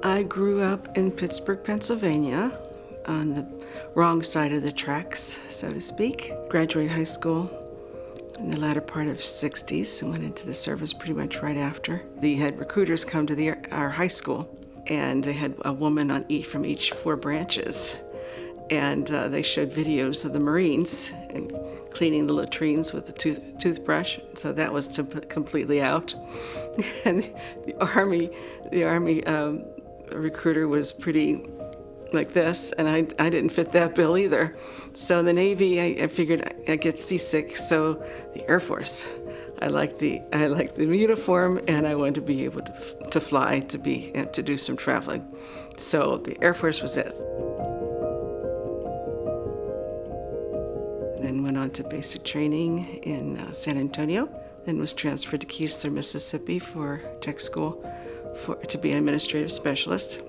I grew up in Pittsburgh, Pennsylvania, on the wrong side of the tracks, so to speak. Graduated high school in the latter part of '60s and went into the service pretty much right after. They had recruiters come to our high school, and they had a woman from each 4 branches. And they showed videos of the Marines and cleaning the latrines with the toothbrush. So that was completely out. And the Army recruiter was pretty like this, and I didn't fit that bill either. So in the Navy, I figured I'd get seasick. So the Air Force, I liked the uniform, and I wanted to be able to fly, to do some traveling. So the Air Force was it. Then went on to basic training in San Antonio, then was transferred to Keesler, Mississippi for tech school to be an administrative specialist.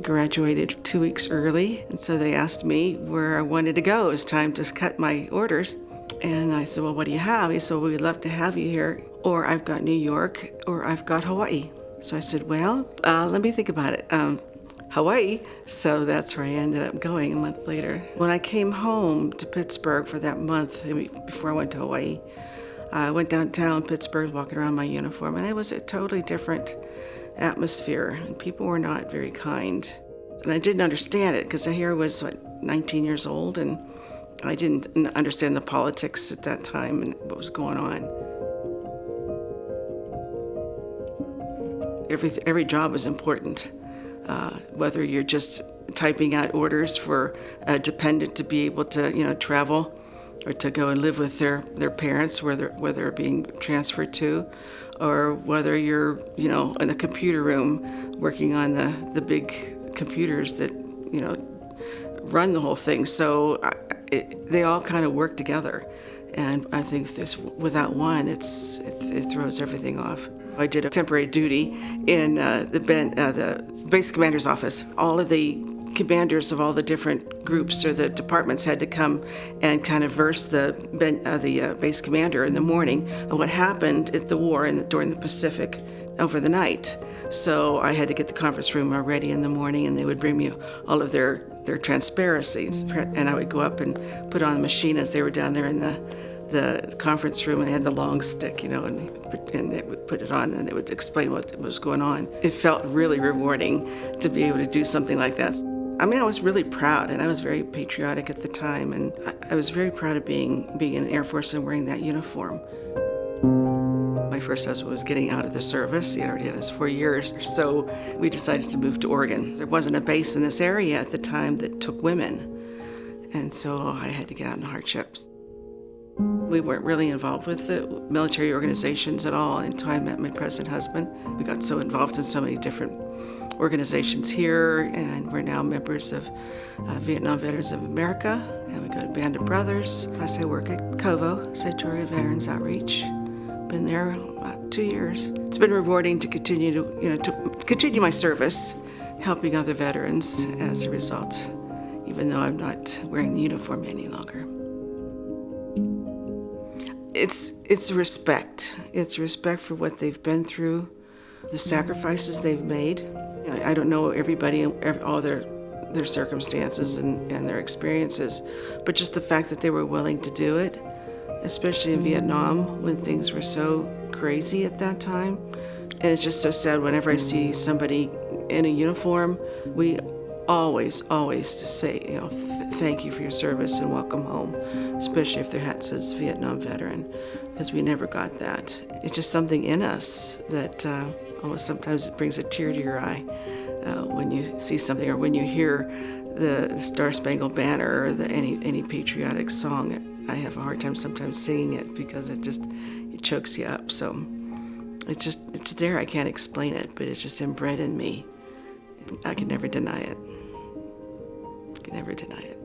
Graduated 2 weeks early, and so they asked me where I wanted to go. It was time to cut my orders. And I said, well, what do you have? He said, well, we'd love to have you here, or I've got New York, or I've got Hawaii. So I said, well, let me think about it. Hawaii, so that's where I ended up going a month later. When I came home to Pittsburgh for that month before I went to Hawaii, I went downtown Pittsburgh walking around my uniform, and it was a totally different atmosphere, and people were not very kind. And I didn't understand it because here I was 19 years old, and I didn't understand the politics at that time and what was going on. Every job was important. Whether you're just typing out orders for a dependent to be able to, travel or to go and live with their parents where they're being transferred to, or whether you're, in a computer room working on the big computers that, run the whole thing. So they all kind of work together. And I think without one, it throws everything off. I did a temporary duty in the base commander's office. All of the commanders of all the different groups or the departments had to come and kind of verse the base commander in the morning of what happened at the war during the Pacific over the night. So I had to get the conference room ready in the morning, and they would bring me all of their transparencies, and I would go up and put on the machine as they were down there in the conference room, and they had the long stick, and they would put it on, and it would explain what was going on. It felt really rewarding to be able to do something like that. I was really proud, and I was very patriotic at the time, and I was very proud of being in the Air Force and wearing that uniform. My first husband was getting out of the service. He had already had us 4 years, so we decided to move to Oregon. There wasn't a base in this area at the time that took women, and so I had to get out in hardships. We weren't really involved with the military organizations at all until I met my present husband. We got so involved in so many different organizations here, and we're now members of Vietnam Veterans of America, and we go to Band of Brothers. Plus I work at COVO, Satori Veterans Outreach. Been there about 2 years. It's been rewarding to continue to continue my service, helping other veterans as a result, even though I'm not wearing the uniform any longer. It's respect. It's respect for what they've been through, the sacrifices they've made. I don't know everybody, all their circumstances and their experiences, but just the fact that they were willing to do it, especially in Vietnam when things were so crazy at that time. And it's just so sad whenever I see somebody in a uniform, we always say, thank you for your service and welcome home, especially if their hat says Vietnam veteran, because we never got that. It's just something in us that almost sometimes it brings a tear to your eye when you see something, or when you hear the Star Spangled Banner or any patriotic song. I have a hard time sometimes singing it because it chokes you up. So it's there. I can't explain it, but it's just inbred in me. I can never deny it. I can never deny it.